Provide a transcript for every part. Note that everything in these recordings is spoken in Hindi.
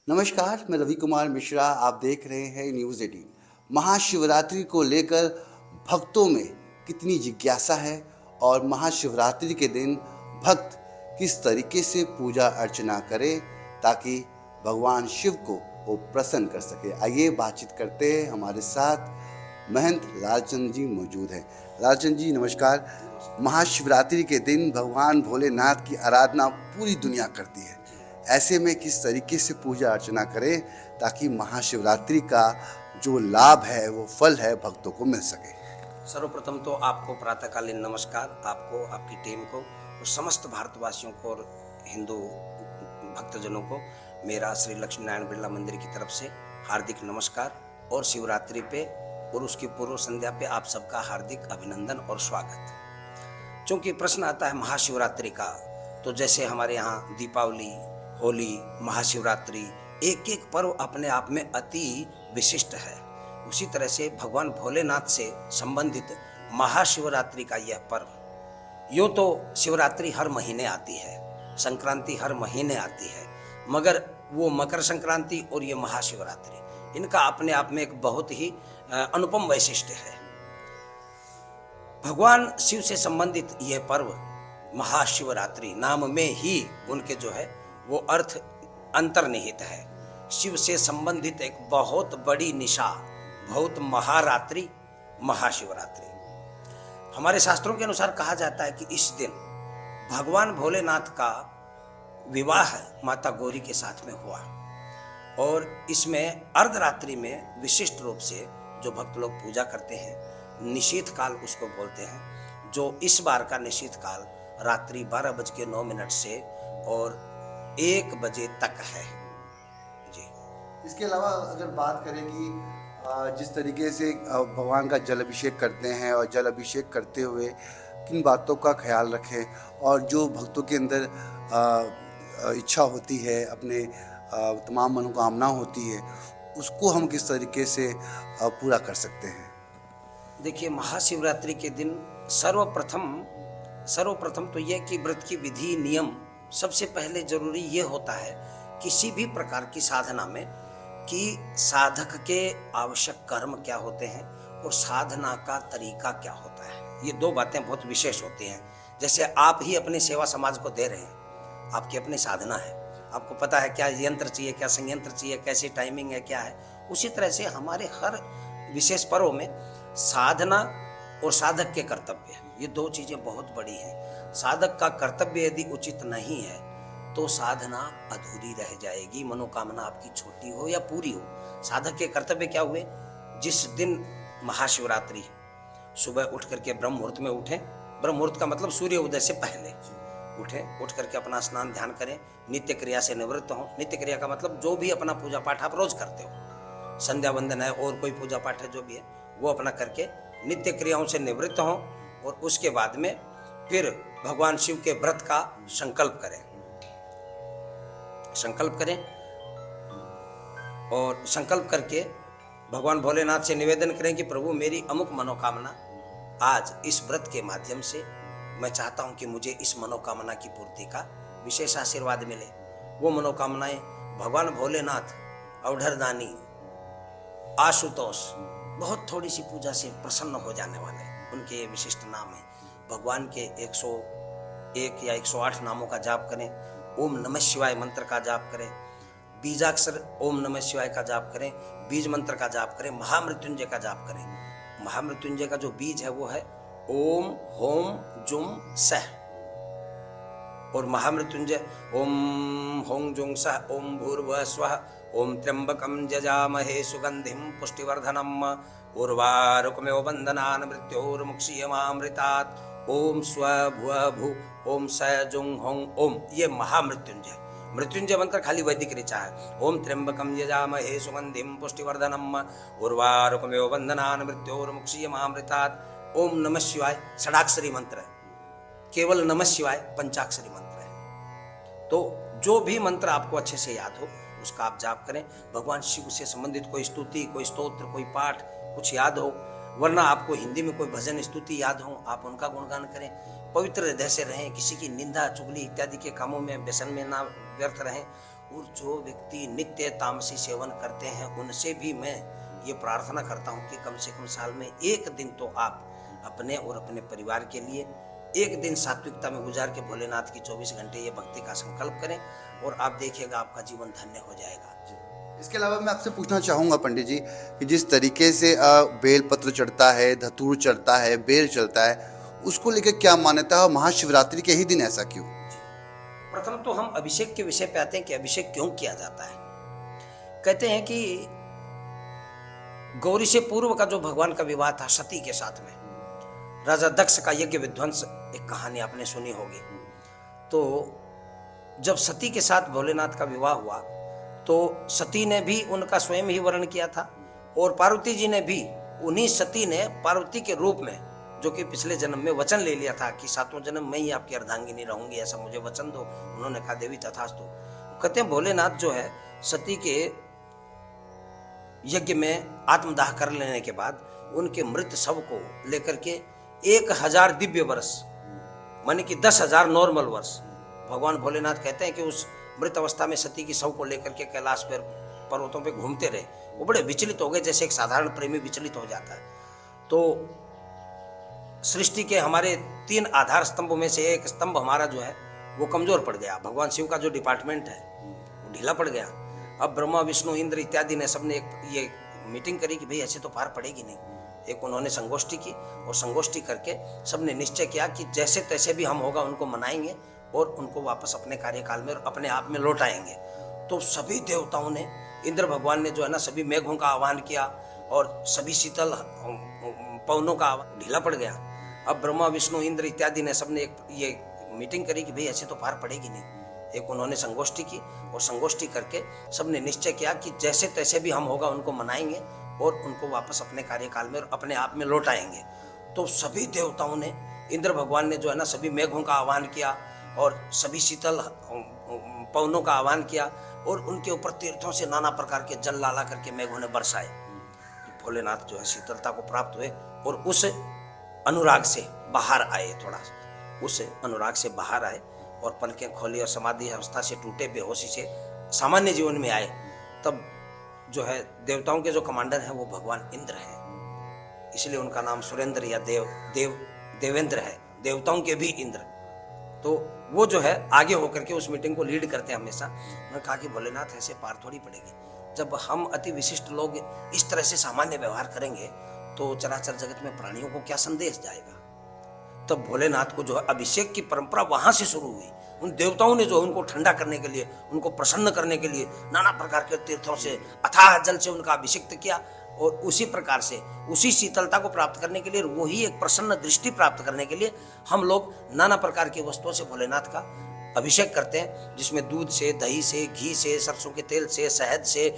नमस्कार, मैं रवि कुमार मिश्रा। आप देख रहे हैं न्यूज़ 18। महाशिवरात्रि को लेकर भक्तों में कितनी जिज्ञासा है और महाशिवरात्रि के दिन भक्त किस तरीके से पूजा अर्चना करें ताकि भगवान शिव को वो प्रसन्न कर सके। आइए बातचीत करते हैं। हमारे साथ महंत लालचंद जी मौजूद हैं। लालचंद जी नमस्कार। महाशिवरात्रि के दिन भगवान भोलेनाथ की आराधना पूरी दुनिया करती है। ऐसे में किस तरीके से पूजा अर्चना करें ताकि महाशिवरात्रि का जो लाभ है, वो फल है, भक्तों को मिल सके। सर्वप्रथम तो आपको प्रातःकालीन नमस्कार, आपको, आपकी टीम को और समस्त भारतवासियों को और हिंदू भक्तजनों को मेरा श्री लक्ष्मी नारायण बिरला मंदिर की तरफ से हार्दिक नमस्कार। और शिवरात्रि पे और उसकी पूर्व संध्या पे आप सबका हार्दिक अभिनंदन और स्वागत। चूँकि प्रश्न आता है महाशिवरात्रि का, तो जैसे हमारे यहाँ दीपावली, होली, महाशिवरात्रि, एक एक पर्व अपने आप में अति विशिष्ट है। उसी तरह से भगवान भोलेनाथ से संबंधित महाशिवरात्रि का यह पर्व, यूँ तो शिवरात्रि हर महीने आती है, संक्रांति हर महीने आती है, मगर वो मकर संक्रांति और ये महाशिवरात्रि, इनका अपने आप में एक बहुत ही अनुपम वैशिष्ट्य है। भगवान शिव से संबंधित यह पर्व महाशिवरात्रि, नाम में ही उनके जो है वो अर्थ अंतर्निहित है। शिव से संबंधित एक बहुत बड़ी निशा, बहुत महारात्रि, महाशिवरात्रि। हमारे शास्त्रों के अनुसार कहा जाता है कि इस दिन भगवान भोलेनाथ का विवाह माता गौरी के साथ में हुआ और इसमें अर्धरात्रि में विशिष्ट रूप से जो भक्त लोग पूजा करते हैं, निशीथ काल उसको बोलते हैं, जो इस बार का निशीथ काल रात्रि 12:09 से और 1 बजे तक है जी। इसके अलावा अगर बात करें कि जिस तरीके से भगवान का जल अभिषेक करते हैं और जल अभिषेक करते हुए किन बातों का ख्याल रखें और जो भक्तों के अंदर इच्छा होती है, अपने तमाम मनोकामना होती है, उसको हम किस तरीके से पूरा कर सकते हैं। देखिए, महाशिवरात्रि के दिन सर्वप्रथम तो यह कि व्रत की विधि नियम सबसे पहले जरूरी ये होता है किसी भी प्रकार की साधना में कि साधक के आवश्यक कर्म क्या होते हैं और साधना का तरीका क्या होता है। ये दो बातें बहुत विशेष होती हैं। जैसे आप ही अपनी सेवा समाज को दे रहे हैं, आपकी अपनी साधना है, आपको पता है क्या यंत्र चाहिए, क्या संयंत्र चाहिए, कैसी टाइमिंग है, क्या है। उसी तरह से हमारे हर विशेष पर्व में साधना और साधक के कर्तव्य, ये दो चीजें बहुत बड़ी हैं। साधक का कर्तव्य यदि उचित नहीं है तो साधना अधूरी रह जाएगी, मनोकामना आपकी छोटी हो या पूरी हो। साधक के कर्तव्य क्या हुए? जिस दिन महाशिवरात्रि, सुबह उठ करके ब्रह्म मुहूर्त में उठें। ब्रह्म मुहूर्त का मतलब सूर्य उदय से पहले उठें, उठ करके अपना स्नान ध्यान करें, नित्य क्रिया से निवृत्त हों। नित्य क्रिया का मतलब जो भी अपना पूजा पाठ आप रोज करते हो, संध्या वंदन है और कोई पूजा पाठ है, जो भी है वो अपना करके नित्य क्रियाओं से निवृत्त हों। और उसके बाद में फिर भगवान शिव के व्रत का संकल्प करें और संकल्प करके भगवान भोलेनाथ से निवेदन करें कि प्रभु, मेरी अमुक मनोकामना आज इस व्रत के माध्यम से मैं चाहता हूं कि मुझे इस मनोकामना की पूर्ति का विशेष आशीर्वाद मिले। वो मनोकामनाएं भगवान भोलेनाथ, औढ़रदानी, आशुतोष, बहुत थोड़ी सी पूजा से प्रसन्न हो जाने वाले उनके ये विशिष्ट नाम है। भगवान के 101 या 108 नामों का जाप करें, ओम नमः शिवाय मंत्र का जाप करें, बीजाक्षर ओम नमः शिवाय का जाप करें, बीज मंत्र का जाप करें, महामृत्युंजय का जाप करें। महामृत्युंजय का जो बीज है वो है ओम होम जुम सह, और महामृत्युंजय ओम हों जुं सह ओम भूर्भुवः स्वः ओम त्र्यंबकं जजामहे सुगंधिं पुष्टिवर्धनम् उर्वारुकमेव बंधनान् मृत्योर्मुक्षीयमामृतात् ओम स्व भुव भू ओम स जुं हों ओम। ये महामृत्युंजय, मृत्युंजय मंत्र खाली वैदिक ऋचा है। ओम त्र्यंबकं यजामहे सुगंधिं पुष्टिवर्धनम् उर्वारुकमेव बंधनान् मृत्योर्मुक्षीयमामृतात्। ओम नमः शिवाय षडाक्षरी मंत्र है, केवल नमः शिवाय पंचाक्षरी मंत्र है। तो जो भी मंत्र आपको अच्छे से याद हो उसका आप जाप करें। भगवान शिव से संबंधित कोई स्तुति, कोई स्तोत्र, कोई पाठ कुछ याद हो, वरना आपको हिंदी में कोई भजन स्तुति याद हो, आप उनका गुणगान करें। पवित्र हृदय से रहें, किसी की निंदा चुगली इत्यादि के कामों में व्यसन में ना व्यर्थ रहें। और जो व्यक्ति नित्य तामसी सेवन करते हैं उनसे भी मैं ये प्रार्थना करता हूँ कि कम से कम साल में एक दिन तो आप अपने और अपने परिवार के लिए एक दिन सात्विकता में गुजार के भोलेनाथ की 24 घंटे ये भक्ति का संकल्प करें और आप देखिएगा आपका जीवन धन्य हो जाएगा। इसके अलावा मैं आपसे पूछना चाहूँगा पंडित जी कि जिस तरीके से बेल पत्र चढ़ता है, धतूर चढ़ता है, बेर चढ़ता है, उसको लेकर क्या मान्यता है और महाशिवरात्रि के ही दिन ऐसा क्यों? प्रथम तो हम अभिषेक के विषय पे आते हैं कि अभिषेक क्यों किया जाता है। कहते हैं कि गौरी से पूर्व का जो भगवान का विवाह था सती के साथ में, राजा दक्ष का यज्ञ विध्वंस, एक कहानी आपने सुनी होगी। तो जब सती के साथ भोलेनाथ का विवाह हुआ तो सती ने भी उनका स्वयं ही वर्ण किया था और पार्वती जी ने भी, उन्हीं सती ने पार्वती के रूप में, जो कि पिछले जन्म में वचन ले लिया था कि 7वां जन्म में ही आपकी अर्धांगिनी रहूंगी, ऐसा मुझे वचन दो। उन्होंने कहा देवी तथास्तु। कहते हैं भोलेनाथ जो है सती के यज्ञ में आत्मदाह कर लेने के बाद उनके मृत शव को लेकर के 1000 दिव्य वर्ष माने कि 10,000 नॉर्मल वर्ष भगवान भोलेनाथ कहते हैं कि उस मृत अवस्था में सती की शव को लेकर के कैलाश पर पर्वतों पे घूमते रहे। वो बड़े विचलित हो गए, जैसे एक साधारण प्रेमी विचलित हो जाता है। तो सृष्टि के हमारे 3 आधार स्तंभों में से एक स्तंभ हमारा जो है वो कमजोर पड़ गया। भगवान शिव का जो डिपार्टमेंट है वो ढीला पड़ गया। अब ब्रह्मा विष्णु इंद्र इत्यादि ने सबने ये मीटिंग करी कि भाई ऐसे तो पार पड़ेगी नहीं। एक उन्होंने संगोष्ठी की और संगोष्ठी करके सबने निश्चय किया कि जैसे तैसे भी हम होगा उनको मनाएंगे और उनको वापस अपने कार्यकाल में और अपने आप में लौटाएंगे। तो सभी देवताओं ने, इंद्र भगवान ने जो है ना सभी मेघों का आह्वान किया और सभी शीतल पवनों का ढीला पड़ गया। अब ब्रह्मा विष्णु इंद्र इत्यादि ने सबने एक ये मीटिंग करी कि भाई ऐसे तो पार पड़ेगी नहीं। एक उन्होंने संगोष्ठी की और संगोष्ठी करके सबने निश्चय किया कि जैसे तैसे भी हम होगा उनको मनाएंगे और उनको वापस अपने कार्यकाल में और अपने आप में लौटाएंगे। तो सभी देवताओं ने, इंद्र भगवान ने जो है ना सभी मेघों का आह्वान किया और सभी शीतल पवनों का आह्वान किया और उनके ऊपर तीर्थों से नाना प्रकार के जल लाला करके मेघों ने बरसाए। भोलेनाथ जो है शीतलता को प्राप्त हुए और उस अनुराग से बाहर आए, थोड़ा उस अनुराग से बाहर आए और पलकें खोली और समाधि अवस्था से टूटे बेहोशी से सामान्य जीवन में आए। तब जो है देवताओं के जो कमांडर हैं वो भगवान इंद्र हैं, इसलिए उनका नाम सुरेंद्र या देवेंद्र है, देवताओं के भी इंद्र। तो वो जो है आगे होकर के उस मीटिंग को लीड करते हैं हमेशा। उन्होंने कहा कि भोलेनाथ ऐसे पार थोड़ी पड़ेगी। जब हम अति विशिष्ट लोग इस तरह से सामान्य व्यवहार करेंगे तो चराचर जगत में प्राणियों को क्या संदेश जाएगा। तब भोलेनाथ को जो है अभिषेक की परंपरा वहां से शुरू हुई। उन देवताओं ने जो उनको ठंडा करने के लिए, उनको प्रसन्न करने के लिए नाना प्रकार के तीर्थों से, अथाह जल से उनका अभिषेक किया और उसी प्रकार से उसी शीतलता को प्राप्त करने के लिए, वही एक प्रसन्न दृष्टि प्राप्त करने के लिए हम लोग नाना प्रकार की वस्तुओं से भोलेनाथ का अभिषेक करते हैं, जिसमें दूध से, दही से, घी से, सरसों के तेल से, शहद से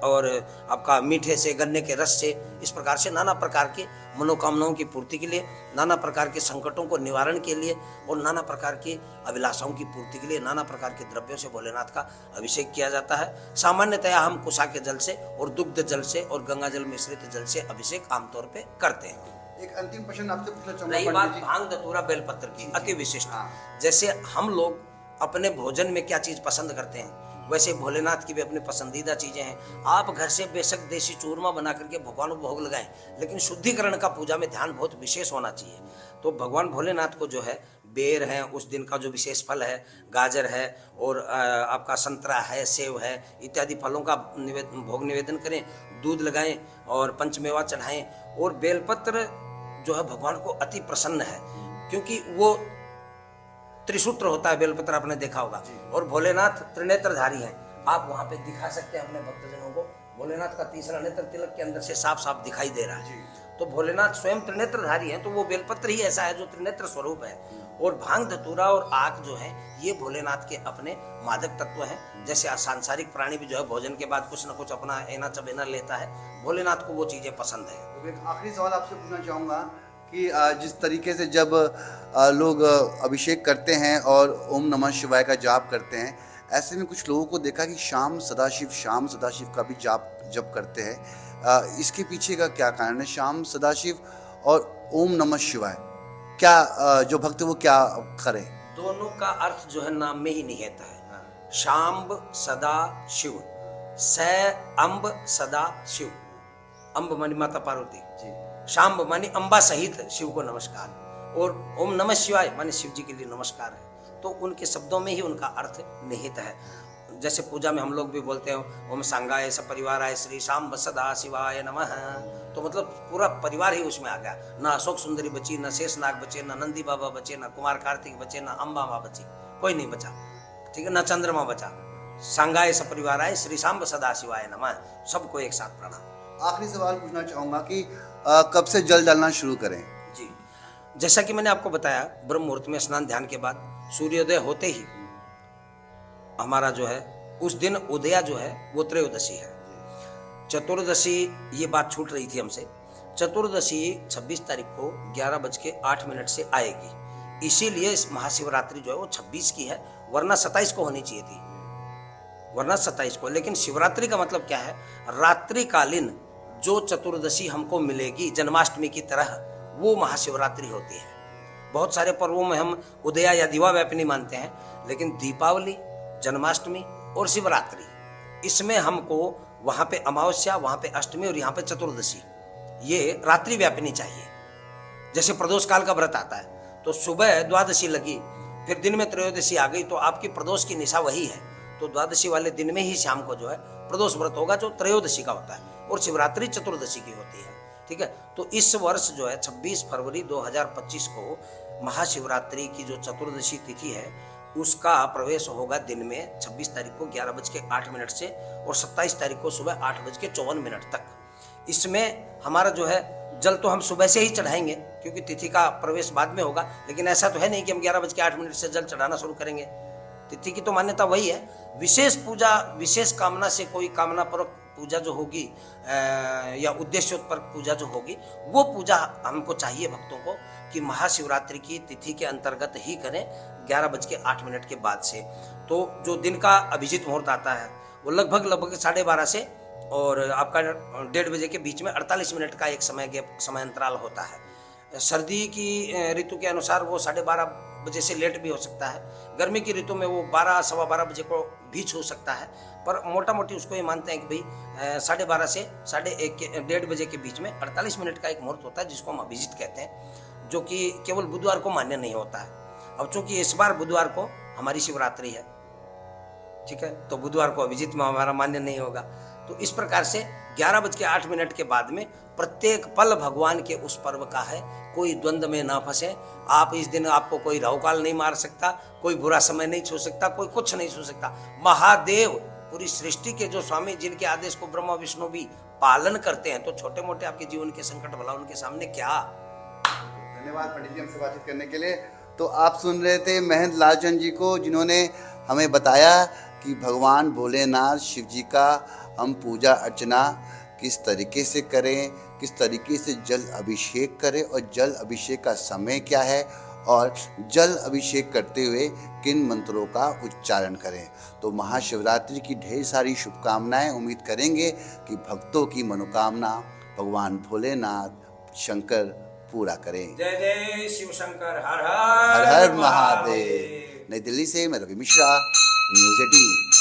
और आपका मीठे से, गन्ने के रस से, इस प्रकार से नाना प्रकार की मनोकामनाओं की पूर्ति के लिए, नाना प्रकार के संकटों को निवारण के लिए और नाना प्रकार की अभिलाषाओं की पूर्ति के लिए नाना प्रकार के द्रव्यों से भोलेनाथ का अभिषेक किया जाता है। सामान्यतया हम कुशा के जल से और दुग्ध जल से और गंगा जल मिश्रित जल से अभिषेक आमतौर पर करते हैं। एक अंतिम प्रश्न आपसे पूछना चाहूंगा। रही बात भांग धतूरा बेलपत्र की, अति विशिष्ट। जैसे हम लोग अपने भोजन में क्या चीज पसंद करते हैं, वैसे भोलेनाथ की भी अपनी पसंदीदा चीजें हैं। आप घर से बेशक देसी चूरमा बना करके भगवान को भोग लगाएं, लेकिन शुद्धिकरण का पूजा में ध्यान बहुत विशेष होना चाहिए। तो भगवान भोलेनाथ को जो है बेर है, उस दिन का जो विशेष फल है, गाजर है और आपका संतरा है, सेव है, इत्यादि फलों का भोग निवेदन करें, दूध लगाएं और पंचमेवा चढ़ाएं। और बेलपत्र जो है भगवान को अति प्रसन्न है, क्योंकि वो त्रिसूत्र होता है बेलपत्र, आपने देखा होगा। और भोलेनाथ त्रिनेत्रधारी हैं, आप वहां पे दिखा सकते हैं अपने भक्तजनों को। भोलेनाथ का तीसरा नेत्र तिलक के अंदर से साफ साफ दिखाई दे रहा है। तो भोलेनाथ स्वयं त्रिनेत्रधारी हैं, तो वो बेलपत्र ही ऐसा है जो त्रिनेत्र स्वरूप है। और भांग धतूरा और आक जो है ये भोलेनाथ के अपने मादक तत्व हैं। जैसे सांसारिक प्राणी भी जो है भोजन के बाद कुछ न कुछ अपना एना चबेना लेता है, भोलेनाथ को वो चीजें पसंद है। तो एक आखिरी सवाल आपसे पूछना चाहूँगा कि जिस तरीके से जब लोग अभिषेक करते हैं और ओम नमः शिवाय का जाप करते हैं, ऐसे में कुछ लोगों को देखा कि शाम सदाशिव का भी जप करते हैं। इसके पीछे का क्या कारण है? शाम सदाशिव और ओम नमः शिवाय, क्या जो भक्त वो क्या करें? दोनों का अर्थ जो है नाम में ही निहित है। शाम्ब सदा शिव, स अम्ब सदा शिव। अम्ब मानी माता पार्वती, शाम्ब मानी अम्बा सहित शिव को नमस्कार, और ओम नमः शिवाय माने शिव जी के लिए नमस्कार है। तो उनके शब्दों में ही उनका अर्थ निहित है। जैसे पूजा में हम लोग भी बोलते हैं ओम सांगाय सपरिवाराय श्री शाम्ब सदा शिवाय नमः, तो मतलब पूरा परिवार ही उसमें आ गया। ना अशोक सुंदरी बची, ना शेषनाग बचे, ना नंदी बाबा बचे, ना कुमार कार्तिक बचे, ना अम्बा माँ बची, कोई नहीं बचा, ठीक है, ना चंद्रमा बचा। सांगाय सपरिवाराय श्री शाम्ब सदा शिवाय नमः, सबको एक साथ प्रणाम। आखिरी सवाल पूछना चाहूंगा कि कब से जल डालना शुरू करें? जी, जैसा कि मैंने आपको बताया, ब्रह्म मुहूर्त में स्नान ध्यान के बाद सूर्योदय होते ही हमारा जो है उस दिन उदया जो है वो त्रयोदशी है। चतुर्दशी, ये बात छूट रही थी हमसे, चतुर्दशी 26 तारीख को 11:08 से आएगी, इसीलिए इस महाशिवरात्रि जो है वो 26 की है, वरना 27 को होनी चाहिए थी, वरना 27 को। लेकिन शिवरात्रि का मतलब क्या है, रात्रिकालीन जो चतुर्दशी हमको मिलेगी जन्माष्टमी की तरह, वो महाशिवरात्रि होती है। बहुत सारे पर्वों में हम उदया या दिवा व्यापिनी मानते हैं, लेकिन दीपावली, जन्माष्टमी और शिवरात्रि, इसमें हमको वहां पे अमावस्या, वहां पे अष्टमी और यहाँ पे चतुर्दशी, ये रात्रि व्यापिनी चाहिए। जैसे प्रदोष काल का व्रत आता है तो सुबह द्वादशी लगी, फिर दिन में त्रयोदशी आ गई, तो आपकी प्रदोष की निशा वही है, तो द्वादशी वाले दिन में ही शाम को जो है प्रदोष व्रत होगा, जो त्रयोदशी का होता है, और शिवरात्रि चतुर्दशी की होती है, ठीक है। तो इस वर्ष जो है 26 फरवरी 2025 को महाशिवरात्रि की जो चतुर्दशी तिथि है उसका प्रवेश होगा दिन में 26 तारीख को 11:08 से और 27 तारीख को सुबह 8:54 तक। इसमें हमारा जो है जल तो हम सुबह से ही चढ़ाएंगे, क्योंकि तिथि का प्रवेश बाद में होगा, लेकिन ऐसा तो है नहीं कि हम 11:08 से जल चढ़ाना शुरू करेंगे। तिथि की तो मान्यता वही है। विशेष पूजा, विशेष कामना से कोई कामना पूर्वक पूजा जो होगी या उद्देश्योत्पर पूजा जो होगी, वो पूजा हमको चाहिए भक्तों को कि महाशिवरात्रि की तिथि के अंतर्गत ही करें 11:08 के बाद से। तो जो दिन का अभिजीत मुहूर्त आता है वो लगभग 12:30 से और आपका 1:30 बजे के बीच में 48 मिनट का एक समय अंतराल होता है। सर्दी की ऋतु के अनुसार वो 12:30 बजे से लेट भी हो सकता है, गर्मी की ऋतु में वो 12, 12:15 बजे को भी छू सकता है, पर मोटा मोटी उसको ये मानते हैं कि भाई 12:30 से 1:30 बजे के बीच में 48 मिनट का एक मुहूर्त होता है, जिसको हम अभिजीत कहते हैं, जो कि केवल बुधवार को मान्य नहीं होता है। अब चूंकि इस बार बुधवार को हमारी शिवरात्रि है, ठीक है, तो बुधवार को अभिजीत में हमारा मान्य नहीं होगा। तो इस प्रकार से 11:08 के बाद में प्रत्येक पल भगवान के उस पर्व का है, कोई द्वंद्व में ना फंसे आप। इस दिन आपको कोई राहुकाल नहीं मार सकता, कोई बुरा समय नहीं छू सकता, कोई कुछ नहीं छू सकता। महादेव पूरी सृष्टि के जो स्वामी, जिनके आदेश को ब्रह्मा विष्णु भी पालन करते हैं, तो छोटे मोटे आपके जीवन के संकट भला उनके सामने क्या। धन्यवाद पंडित जी हमसे बातचीत करने के लिए। तो आप सुन रहे थे महंत लालचंद जी को, जिन्होंने हमें बताया कि भगवान भोलेनाथ शिव जी का हम पूजा अर्चना किस तरीके से करें, किस तरीके से जल अभिषेक करें और जल अभिषेक का समय क्या है, और जल अभिषेक करते हुए किन मंत्रों का उच्चारण करें। तो महाशिवरात्रि की ढेर सारी शुभकामनाएं। उम्मीद करेंगे कि भक्तों की मनोकामना भगवान भोलेनाथ शंकर पूरा करें। जय जय शिव शंकर, हर हर हर महादेव। नई दिल्ली से मैं रवि मिश्रा, न्यूज़ 18।